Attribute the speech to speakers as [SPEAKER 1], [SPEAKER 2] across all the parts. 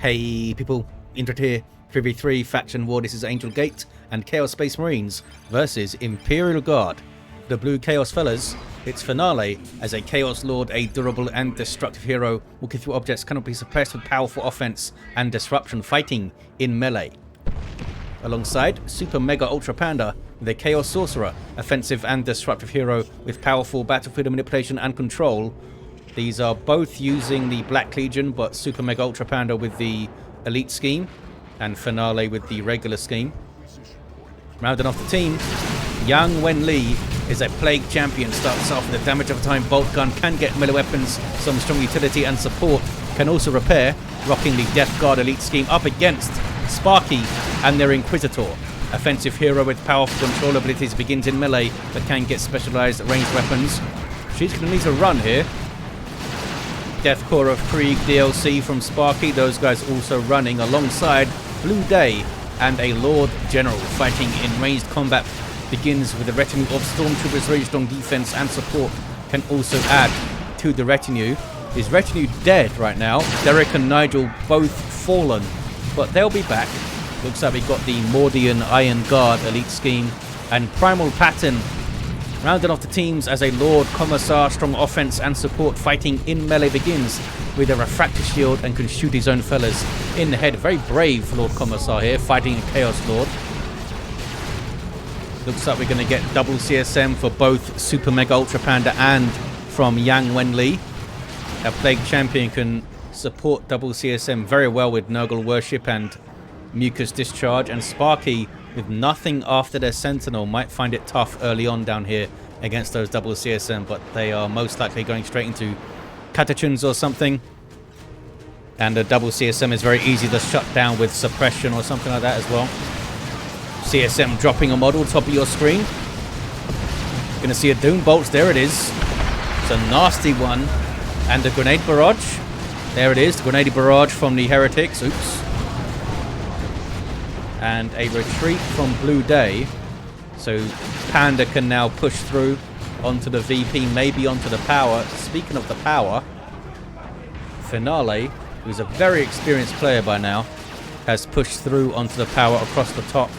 [SPEAKER 1] Hey people, Indra here, 3v3 Faction War. This is Angel Gate and Chaos Space Marines versus Imperial Guard. The Blue Chaos fellas, it's Finale as a Chaos Lord, a durable and destructive hero, walking through objects cannot be suppressed with powerful offense and disruption, fighting in melee. Alongside SuperMegaUltraPanda, the Chaos Sorcerer, offensive and disruptive hero with powerful battlefield manipulation and control. These are both using the Black Legion, but SuperMegaUltraPanda with the Elite scheme and Finale with the regular scheme. Rounding off the team, young Wen-Li is a Plague champion, starts off with a damage over time bolt gun, can get melee weapons, some strong utility and support, can also repair, rocking the Death Guard Elite scheme up against Sparkky and their Inquisitor. Offensive hero with powerful control abilities, begins in melee but can get specialized ranged weapons. She's going to need to run here. Death Core of Krieg DLC from Sparkky, those guys also running alongside Blue Day and a Lord General fighting in ranged combat. Begins with a retinue of Stormtroopers, very strong defense and support, can also add to the retinue. His retinue dead right now, Derek and Nigel both fallen, but they'll be back. Looks like we got the Mordian Iron Guard Elite scheme and PrimalPattern rounding off the teams as a Lord Commissar, strong offense and support, fighting in melee, begins with a refractor shield and can shoot his own fellas in the head. Very brave Lord Commissar here, fighting a Chaos Lord. Looks like we're going to get double CSM for both SuperMegaUltraPanda and from young Wen-Li. Our Plague champion can support double CSM very well with Nurgle Worship and Mucus Discharge, and Sparkky with nothing after their Sentinel might find it tough early on down here against those double CSM, but they are most likely going straight into Catachons or something, and a double CSM is very easy to shut down with suppression or something like that as well. CSM dropping a model top of your screen. Gonna see a Doom Bolts, there it is. It's a nasty one, and a Grenade Barrage. There it is, the Grenade Barrage from the Heretics, oops. And a retreat from Blue Day, so Panda can now push through onto the VP, maybe onto the power. Speaking of the power, Finale, who's a very experienced player by now, has pushed through onto the power across the top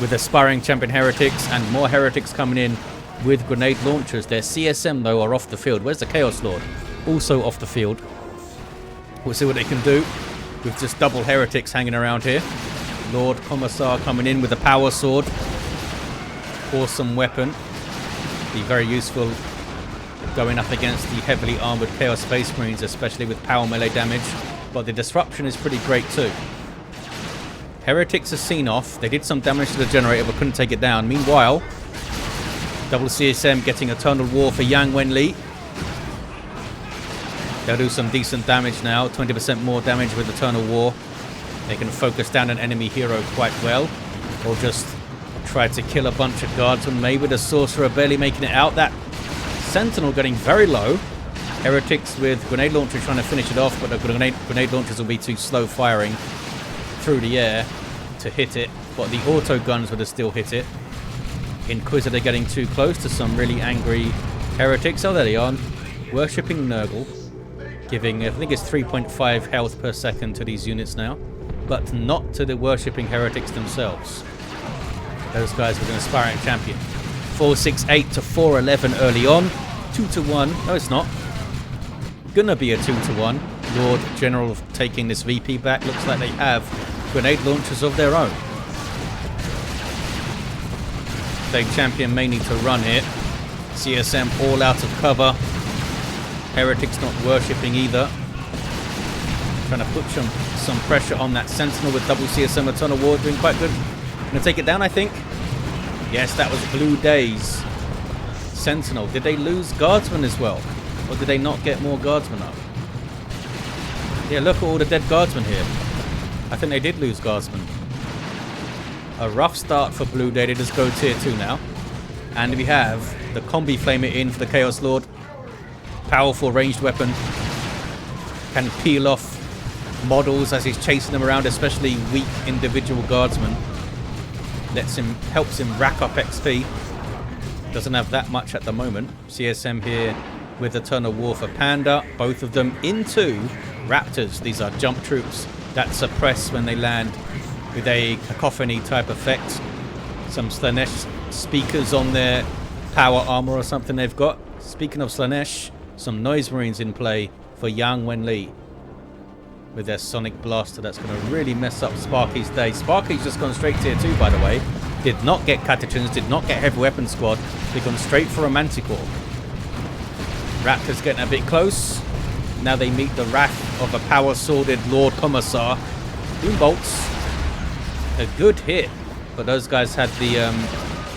[SPEAKER 1] with aspiring champion Heretics and more Heretics coming in with grenade launchers. Their CSM though are off the field. Where's the Chaos Lord? Also off the field. We'll see what they can do with just double Heretics hanging around here. Lord Commissar coming in with a power sword. Awesome weapon. Be very useful going up against the heavily armored Chaos Space Marines, especially with power melee damage. But the disruption is pretty great too. Heretics are seen off. They did some damage to the generator but couldn't take it down. Meanwhile, double CSM getting Eternal War for young Wen-Li. They'll do some decent damage now. 20% more damage with Eternal War. They can focus down an enemy hero quite well, or just try to kill a bunch of guardsmen. Maybe the Sorcerer barely making it out. That Sentinel getting very low. Heretics with grenade launcher trying to finish it off, but the grenade launchers will be too slow firing through the air to hit it, but the auto guns would have still hit it. Inquisitor getting too close to some really angry Heretics. Oh, there they are, worshipping Nurgle, giving, I think it's 3.5 health per second to these units now, but not to the worshipping Heretics themselves. Those guys with an aspiring champion. 468 to 411 early on. 2-1. No, it's not. Gonna be a 2-1. Lord General taking this VP back. Looks like they have grenade launchers of their own. Plague champion may need to run here. CSM all out of cover. Heretics not worshipping either. Trying to put some pressure on that Sentinel with double CSM. Eternal War doing quite good. Gonna take it down, I think. Yes, that was Blue Day's Sentinel. Did they lose Guardsmen as well? Or did they not get more Guardsmen up? Yeah, look at all the dead Guardsmen here. I think they did lose Guardsmen. A rough start for Blue Day. They just go tier 2 now. And we have the Combi Flamer in for the Chaos Lord. Powerful ranged weapon. Can peel off models as he's chasing them around, especially weak individual guardsmen. Helps him rack up XP. Doesn't have that much at the moment. CSM here with Eternal War for Panda. Both of them into Raptors. These are jump troops that suppress when they land with a cacophony type effect. Some Slanesh speakers on their power armor or something they've got. Speaking of Slanesh, some Noise Marines in play for young Wen-Li with their Sonic Blaster. That's going to really mess up Sparkky's day. Sparkky's just gone straight tier 2, by the way. Did not get Catechins, did not get Heavy Weapon Squad. They've gone straight for a Manticore. Raptor's getting a bit close. Now they meet the wrath of a power-sworded Lord Commissar. Doom Bolts. A good hit. But those guys had the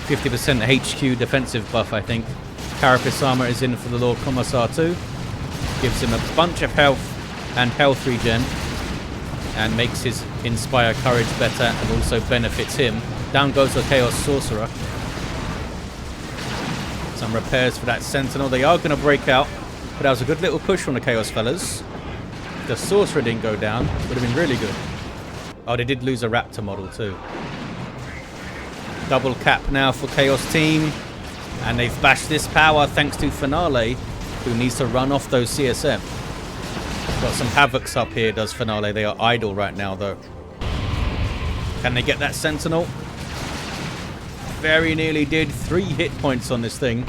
[SPEAKER 1] 50% HQ defensive buff, I think. Carapace armor is in for the Lord Commissar too. Gives him a bunch of health and health regen. And makes his Inspire Courage better and also benefits him. Down goes the Chaos Sorcerer. Some repairs for that Sentinel. They are going to break out. But that was a good little push from the Chaos fellas. If the Sorcerer didn't go down, would have been really good. Oh, they did lose a Raptor model too. Double cap now for Chaos team. And they've bashed this power thanks to Finale, who needs to run off those CSM. Got some Havocs up here, does Finale. They are idle right now, though. Can they get that Sentinel? Very nearly did. 3 hit points on this thing.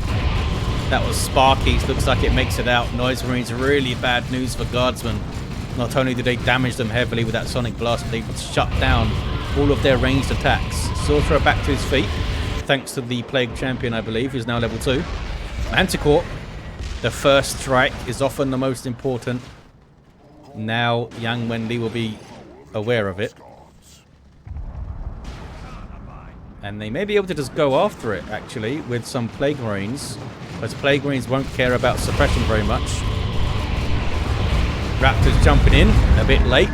[SPEAKER 1] That was Sparkky. Looks like it makes it out. Noise Marines, really bad news for Guardsmen. Not only did they damage them heavily with that Sonic Blast, but they shut down all of their ranged attacks. Sorcerer back to his feet, thanks to the Plague Champion, I believe, who's now level 2. Manticore, the first strike is often the most important. Now young Wen-Li will be aware of it. And they may be able to just go after it, actually, with some Plague Marines. Because Plague Marines won't care about suppression very much. Raptors jumping in, a bit late.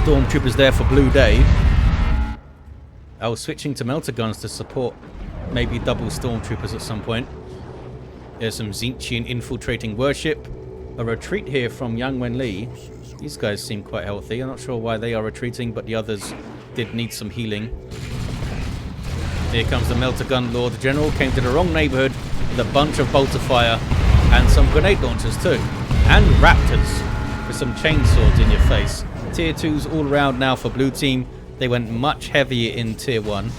[SPEAKER 1] Stormtroopers there for Blue Day. I was switching to Melter Guns to support maybe double Stormtroopers at some point. There's some Tzeentchian infiltrating worship. A retreat here from young Wen-Li. These guys seem quite healthy. I'm not sure why they are retreating, but the others did need some healing. Here comes the Melter Gun Lord. The General came to the wrong neighborhood with a bunch of bolter fire and some grenade launchers too. And Raptors with some chainswords in your face. Tier 2s all around now for Blue Team. They went much heavier in Tier 1.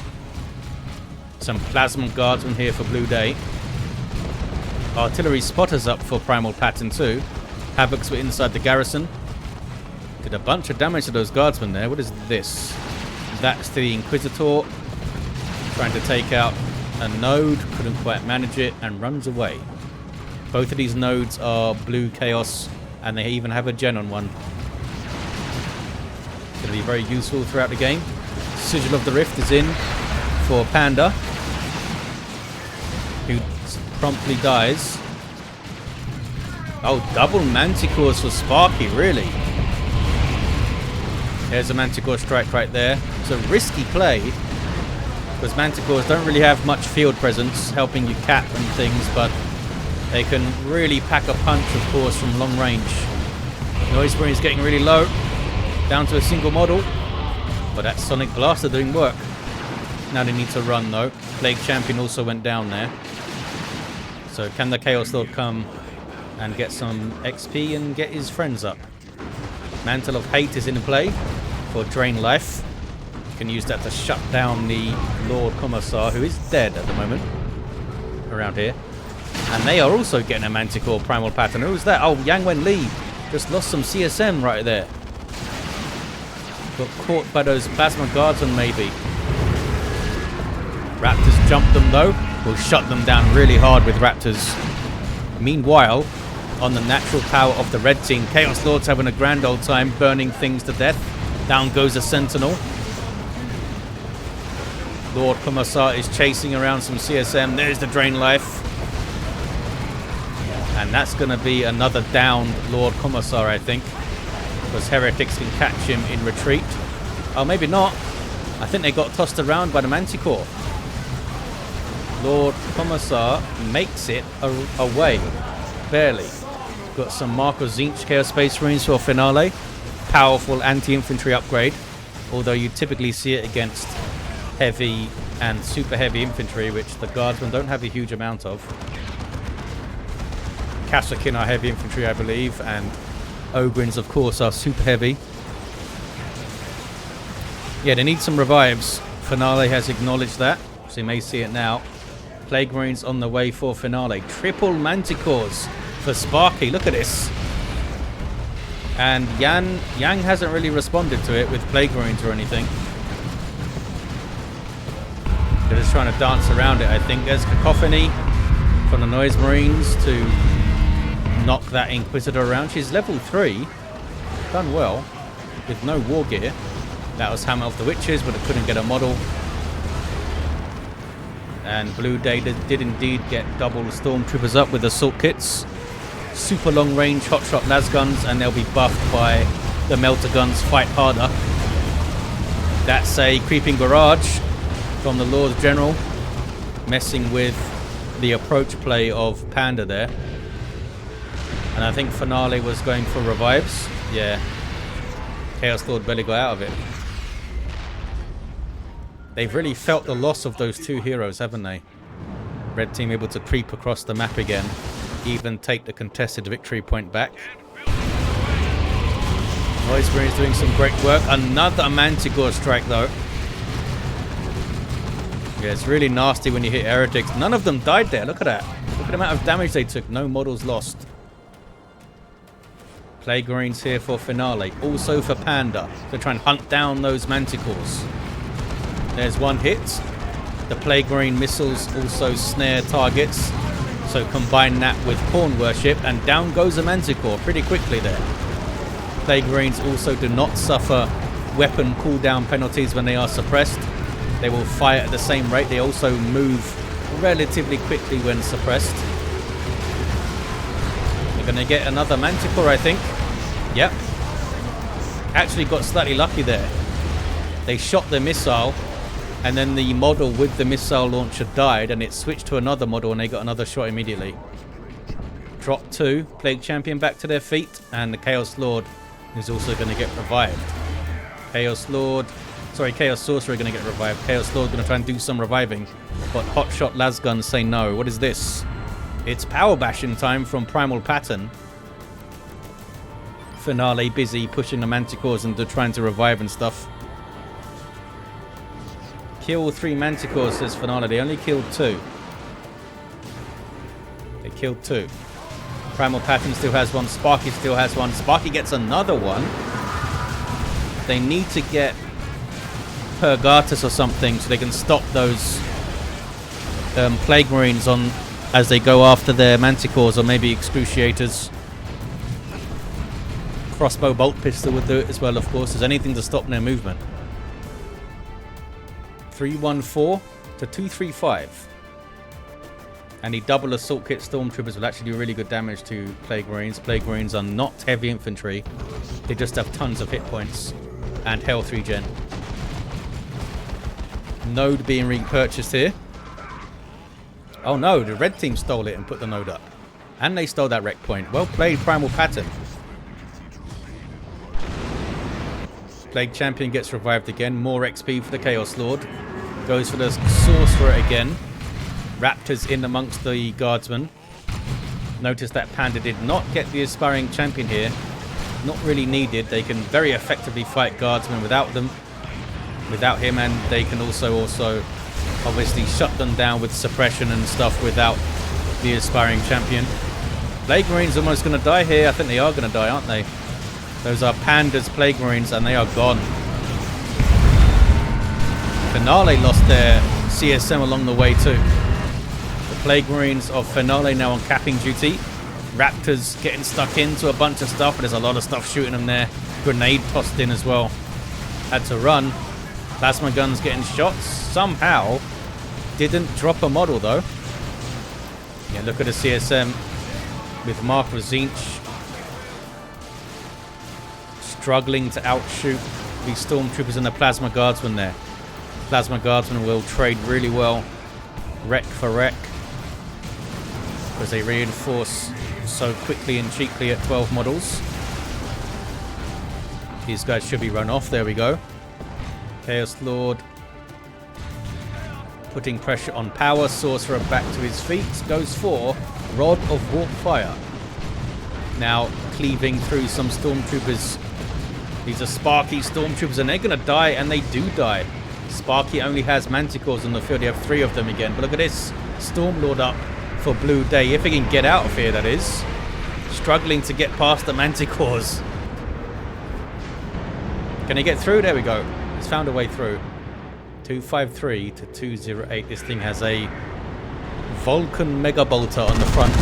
[SPEAKER 1] Some Plasma Guardsmen here for Blue Day. Artillery spotters up for PrimalPattern too. Havocs were inside the garrison. Did a bunch of damage to those guardsmen there. What is this? That's the Inquisitor. Trying to take out a node. Couldn't quite manage it and runs away. Both of these nodes are blue chaos and they even have a gen on one. Going to be very useful throughout the game. Sigil of the Rift is in for Panda, who promptly dies. Oh, double Manticores for Sparkky, really? There's a Manticore strike right there. It's a risky play, because Manticores don't really have much field presence, helping you cap and things, but they can really pack a punch, of course, from long range. Noise Marine is getting really low, down to a single model, but that Sonic Blaster doing work. Now they need to run, though. Plague Champion also went down there. So can the Chaos Lord come and get some XP and get his friends up? Mantle of Hate is in play for Drain Life. You can use that to shut down the Lord Commissar, who is dead at the moment around here. And they are also getting a Manticore PrimalPattern. Who's that? Oh, young Wen-Li just lost some CSM right there. Got caught by those Plasma Guardsmen, maybe. Raptors jumped them, though. Will shut them down really hard with Raptors. Meanwhile, on the natural power of the red team, Chaos Lord's having a grand old time burning things to death. Down goes a Sentinel. Lord Commissar is chasing around some CSM. There's the Drain Life. And that's going to be another downed Lord Commissar, I think. Because Heretics can catch him in retreat. Oh, maybe not. I think they got tossed around by the Manticore. Lord Commissar makes it away. Barely. Got some Marco Tzeentch Chaos Space Marines for Finale. Powerful anti-infantry upgrade. Although you typically see it against heavy and super heavy infantry, which the Guardsmen don't have a huge amount of. Kasrkin are heavy infantry, I believe, and Ogrins, of course, are super heavy. Yeah, they need some revives. Finale has acknowledged that, so you may see it now. Plague Marines on the way for Finale. Triple Manticores for Sparkky. Look at this. And Yang hasn't really responded to it with Plague Marines or anything. They're just trying to dance around it, I think. There's Cacophony from the Noise Marines to knock that Inquisitor around. She's level 3. Done well with no war gear. That was Hammer of the Witches, but it couldn't get a model. And Blue Day did indeed get double Stormtroopers up with assault kits. Super long range hotshot las guns, and they'll be buffed by the melter guns. Fight harder. That's a creeping barrage from the Lord General, messing with the approach play of Panda there. And I think Finale was going for revives. Yeah. Chaos Lord barely got out of it. They've really felt the loss of those two heroes, haven't they? Red team able to creep across the map again, even take the contested victory point back. Noise Marines doing some great work. Another Manticore strike though. Yeah, it's really nasty when you hit heretics. None of them died there. Look at that. Look at the amount of damage they took. No models lost. Plague Marines here for Finale. Also for Panda. To try and hunt down those Manticores. There's one hit. The Plague Marine missiles also snare targets. So combine that with Pawn Worship and down goes a Manticore pretty quickly there. Plague Marines also do not suffer weapon cooldown penalties when they are suppressed. They will fire at the same rate. They also move relatively quickly when suppressed. They're going to get another Manticore, I think. Yep. Actually got slightly lucky there. They shot the missile, and then the model with the missile launcher died, and it switched to another model, and they got another shot immediately. Drop 2. Plague Champion back to their feet, and the Chaos Lord is also going to get revived. Chaos Sorcerer going to get revived. Chaos Lord going to try and do some reviving. But Hotshot Lasguns say no. What is this? It's Power Bashing time from PrimalPattern. Finale busy pushing the Manticores and trying to revive and stuff. Kill 3 Manticores, says Finale. They only killed 2. They killed 2. PrimalPattern still has one. Sparkky still has one. Sparkky gets another one. They need to get Purgatus or something so they can stop those Plague Marines on as they go after their Manticores, or maybe Excruciators. Crossbow Bolt Pistol would do it as well, of course. There's anything to stop their movement. 314 to 235. And the double assault kit Stormtroopers will actually do really good damage to Plague Marines. Plague Marines are not heavy infantry. They just have tons of hit points and health regen. Node being repurchased here. Oh no, the red team stole it and put the node up. And they stole that wreck point. Well played, PrimalPattern. Plague Champion gets revived again. More XP for the Chaos Lord. Goes for the Sorcerer again. Raptors in amongst the Guardsmen. Notice that Panda did not get the Aspiring Champion here. Not really needed. They can very effectively fight Guardsmen without them. Without him, and they can also obviously shut them down with suppression and stuff without the Aspiring Champion. Plague Marines almost going to die here. I think they are going to die, aren't they? Those are Panda's Plague Marines, and they are gone. Finale lost their CSM along the way too. The Plague Marines of Finale now on capping duty. Raptors getting stuck into a bunch of stuff, but there's a lot of stuff shooting them there. Grenade tossed in as well. Had to run. Plasma guns getting shot. Somehow didn't drop a model though. Yeah, look at the CSM with Mark Zinch struggling to outshoot the Stormtroopers and the Plasma Guardsmen there. Plasma Guardsmen will trade really well, wreck for wreck, because they reinforce so quickly and cheaply at 12 models. These guys should be run off. There we go. Chaos Lord putting pressure on Power. Sorcerer back to his feet. Goes for Rod of Warp Fire. Now cleaving through some Stormtroopers These are Sparkky Stormtroopers, and they're going to die, and they do die. Sparkky only has Manticores on the field. You have 3 of them again. But look at this. Stormlord up for Blue Day. If he can get out of here, that is. Struggling to get past the Manticores. Can he get through? There we go. He's found a way through. 253 to 208. This thing has a Vulcan Mega Bolter on the front.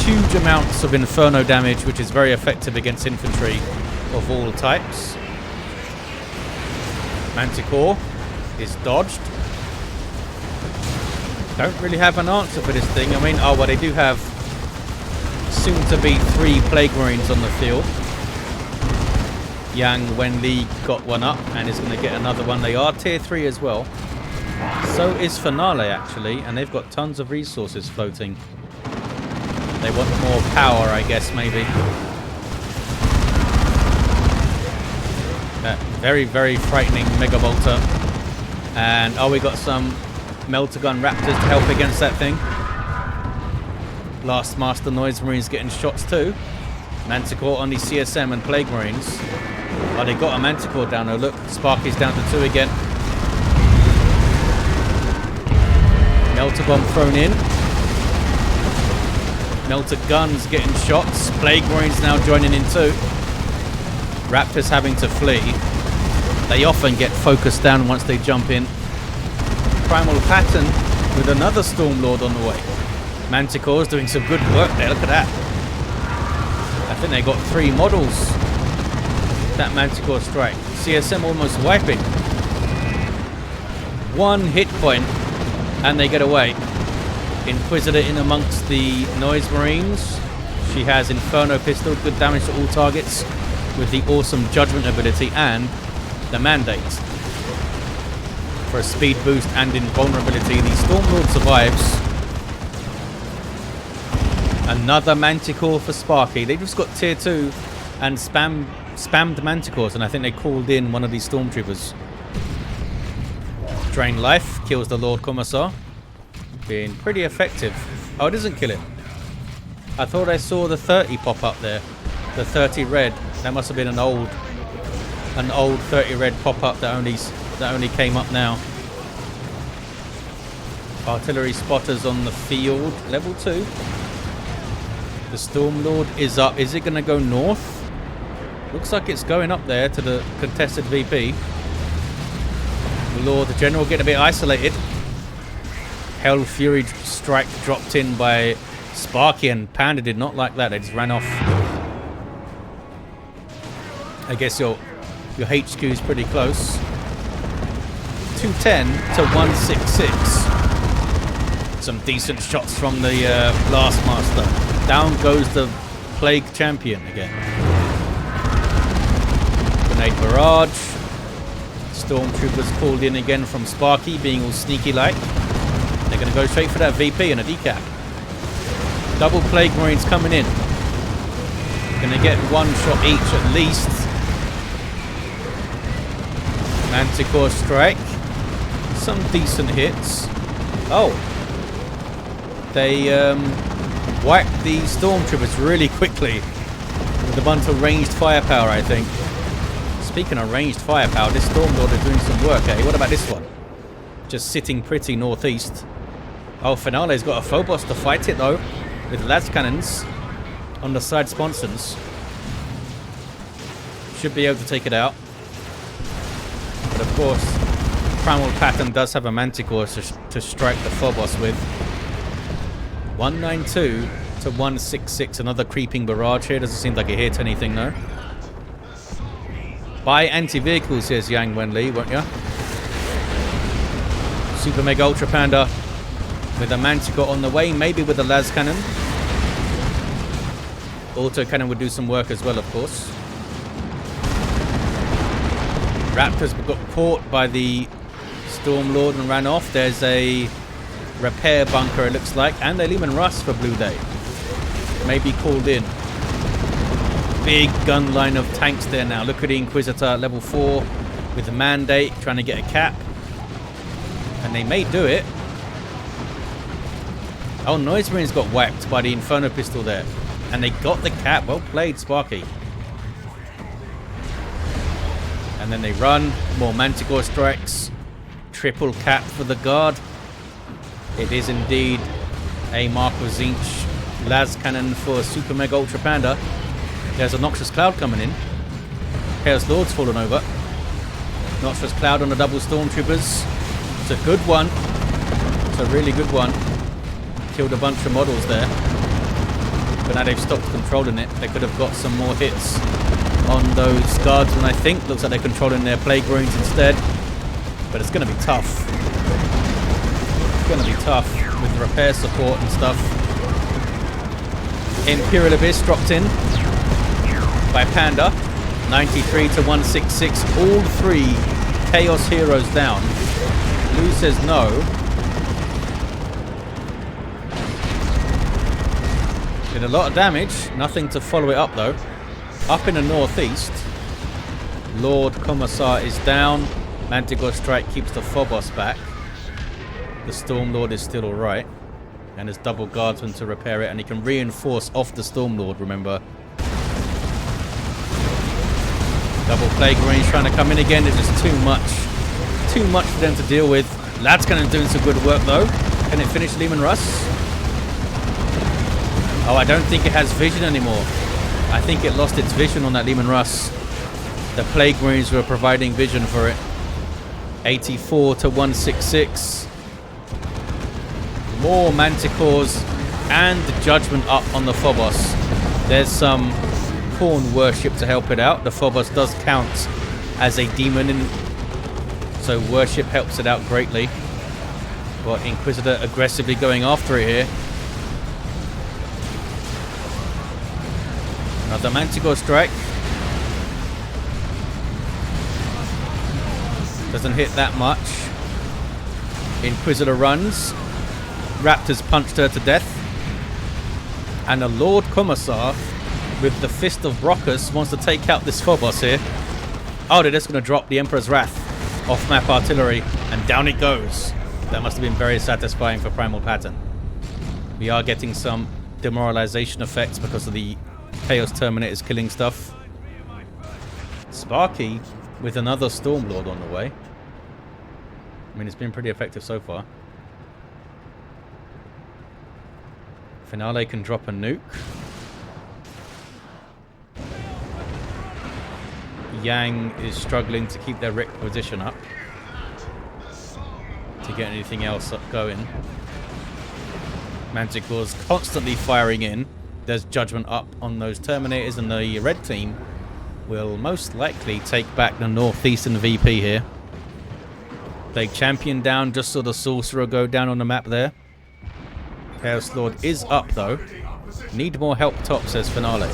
[SPEAKER 1] Huge amounts of Inferno damage, which is very effective against infantry of all types. Manticore is dodged. Don't really have an answer for this thing. I mean, oh, well, they do have soon to be 3 Plague Marines on the field. Yang Wen-Li got one up and is going to get another one. They are tier 3 as well. So is Finale, actually, and they've got tons of resources floating. They want more power, I guess, maybe. Very, very frightening Mega Bolter. And, oh, we got some Melter Gun Raptors to help against that thing. Blast Master Noise Marines getting shots too. Manticore on the CSM and Plague Marines. Oh, they got a Manticore down there. Look, Sparky's down to 2 again. Melter Bomb thrown in. Melter Guns getting shots. Plague Marines now joining in too. Raptors having to flee. They often get focused down once they jump in. PrimalPattern with another Stormlord on the way. Manticore's doing some good work there. Look at that. I think they got 3 models. That Manticore strike. CSM almost wiping. 1 hit point and they get away. Inquisitor in amongst the Noise Marines. She has Inferno Pistol, good damage to all targets with the awesome Judgment ability and the Mandate. For a speed boost and invulnerability, the Stormlord survives. Another Manticore for Sparkky. They just got tier 2 and spammed Manticores, and I think they called in one of these Stormtroopers. Drain life, kills the Lord Commissar. Being pretty effective. Oh, it doesn't kill him. I thought I saw the 30 pop up there. The 30 red. That must have been an old 30 red pop up that only came up now. Artillery spotters on the field. Level 2. The Stormlord is up. Is it going to go north? Looks like it's going up there to the contested VP. The General getting a bit isolated. Hell Fury strike dropped in by Sparkky, and Panda did not like that. They just ran off. I guess your HQ is pretty close. 210 to 166. Some decent shots from the Blast Master. Down goes the Plague Champion again. Grenade Barrage. Stormtroopers called in again from Sparkky, being all sneaky-like. They're going to go straight for that VP and a decap. Double Plague Marines coming in. Going to get 1 shot each at least. Manticore strike. Some decent hits. Oh. They wiped the Stormtroopers really quickly. With a bunch of ranged firepower, I think. Speaking of ranged firepower, this Stormlord is doing some work, eh? What about this one? Just sitting pretty northeast. Oh, Finale's got a Phobos to fight it, though. With las cannons on the side sponsons. Should be able to take it out. But of course, PrimalPattern does have a Manticore to strike the Phobos with. 192 to 166. Another creeping barrage here. Doesn't seem like it hit anything, though. Buy anti-vehicles, says Yang Wen-Li, won't ya? SuperMegaUltraPanda with a Manticore on the way, maybe with a las cannon. Auto cannon would do some work as well, of course. Raptors got caught by the Stormlord and ran off. There's a repair bunker, it looks like, and a Leman Russ for Blue Day. Maybe called in. Big gun line of tanks there now. Look at the Inquisitor, level 4, with the Mandate, trying to get a cap. And they may do it. Oh, Noise Marines got whacked by the Inferno Pistol there. And they got the cap. Well played, Sparkky. And then they run. More Manticore strikes. Triple cap for the guard. It is indeed a Marco Zinch las cannon for SuperMegaUltraPanda. There's a Noxious Cloud coming in. Chaos Lord's fallen over. Noxious Cloud on the double Stormtroopers. It's a good one. It's a really good one. Killed a bunch of models there. But now they've stopped controlling it. They could have got some more hits on those guardsmen, I think. Looks like they're controlling their plague runes instead. But it's going to be tough. It's going to be tough with repair support and stuff. Imperial Abyss dropped in by Panda. 93 to 166. All three Chaos heroes down. Blue says no. Did a lot of damage. Nothing to follow it up though. Up in the northeast, Lord Commissar is down. Manticore Strike keeps the Phobos back. The Stormlord is still alright. And there's double guardsmen to repair it. And he can reinforce off the Stormlord, remember. Double Plague Marines trying to come in again. It's just too much. Too much for them to deal with. Lad's going to do some good work though. Can it finish Leman Russ? Oh, I don't think it has vision anymore. I think it lost its vision on that Leman Russ. The Plague Marines were providing vision for it. 84 to 166. More Manticores and Judgment up on the Phobos. There's some Corn worship to help it out. The Phobos does count as a demon, so worship helps it out greatly. But Inquisitor aggressively going after it here. Another Manticore strike. Doesn't hit that much. Inquisitor runs. Raptors punched her to death. And a Lord Commissar with the Fist of Brockus wants to take out this Phobos here. Oh, they're just going to drop the Emperor's Wrath off map artillery. And down it goes. That must have been very satisfying for PrimalPattern. We are getting some demoralization effects because of the Chaos Terminators killing stuff. Sparkky with another Stormlord on the way. I mean, it's been pretty effective so far. Finale can drop a nuke. Yang is struggling to keep their requisition up to get anything else up going. Manticore's constantly firing in. There's Judgment up on those Terminators, and the red team will most likely take back the northeastern VP here. Plague Champion down, just saw the Sorcerer go down on the map there. Chaos Lord is up though. Need more help top, says Finale.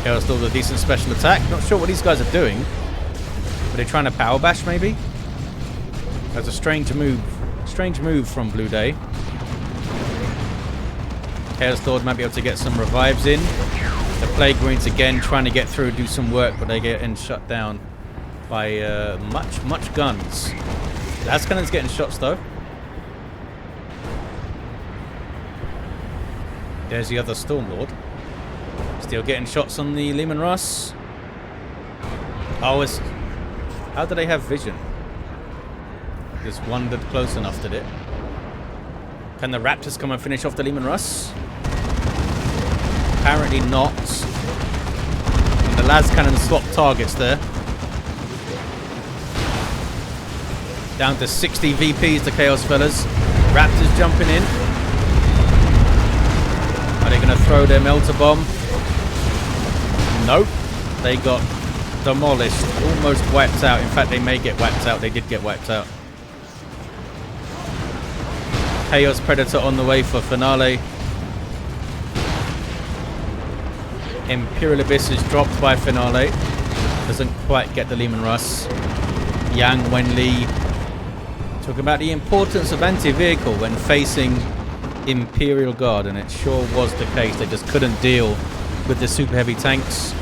[SPEAKER 1] Chaos Lord with a decent special attack. Not sure what these guys are doing. Are they trying to power bash maybe? That's a strange move. Strange move from Blue Day. Chaos Lord might be able to get some revives in. The Plague Marines again trying to get through, do some work, but they get shut down by much guns. Las Cannon's getting shots though. There's the other Stormlord. Still getting shots on the Leman Russ. Oh, it's... How do they have vision? Just wandered close enough, did it? Can the Raptors come and finish off the Leman Russ? Apparently not. And the Las Cannon swap targets there. Down to 60 VPs to Chaos fellas. Raptors jumping in. Are they going to throw their Melter Bomb? Nope. They got demolished. Almost wiped out. In fact, they may get wiped out. They did get wiped out. Chaos Predator on the way for Finale. Imperial Abyss is dropped by Finale. Doesn't quite get the Leman Russ. Yang Wen-Li talking about the importance of anti-vehicle when facing Imperial Guard, and it sure was the case. They just couldn't deal with the super heavy tanks.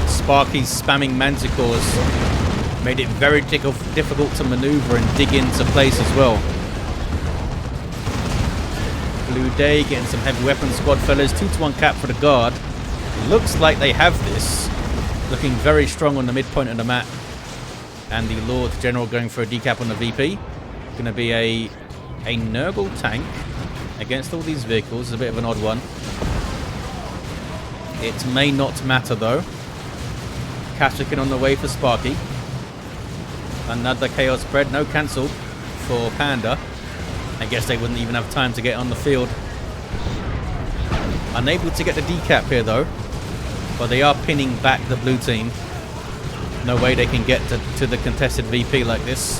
[SPEAKER 1] Sparky's spamming Manticores made it very difficult to maneuver and dig into place as well. day, getting some heavy weapon squad fellas. 2-to-1 cap for the guard. Looks like they have this. Looking very strong on the midpoint of the map. And the Lord General going for a decap on the VP. Going to be a Nurgle tank against all these vehicles. It's a bit of an odd one. It may not matter though. Kashyyyk on the way for Sparkky. Another Chaos spread. No cancelled for Panda. I guess they wouldn't even have time to get on the field. Unable to get the decap here though. But they are pinning back the blue team. No way they can get to the contested VP like this.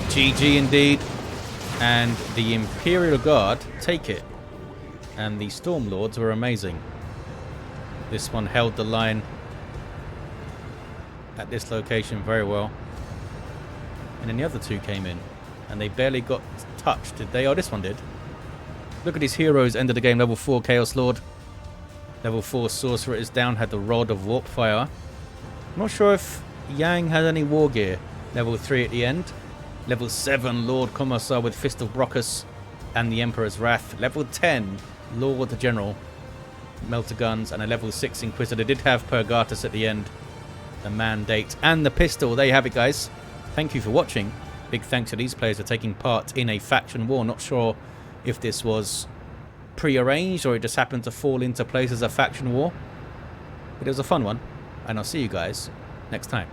[SPEAKER 1] GG indeed. And the Imperial Guard take it. And the Stormlords were amazing. This one held the line at this location very well. And then the other two came in. And they barely got touched, did they? Oh, this one did. Look at his heroes, end of the game, level 4 Chaos Lord. Level 4 Sorcerer is down, had the Rod of Warp Fire. I'm not sure if Yang had any war gear. Level 3 at the end. Level 7 Lord Commissar with Fist of Brockus and the Emperor's Wrath. Level 10 Lord General, Melter Guns, and a level 6 Inquisitor. They did have Purgatus at the end, the Mandate, and the pistol. There you have it, guys. Thank you for watching. Big thanks to these players for taking part in a faction war. Not sure if this was pre-arranged or it just happened to fall into place as a faction war. But it was a fun one, and I'll see you guys next time.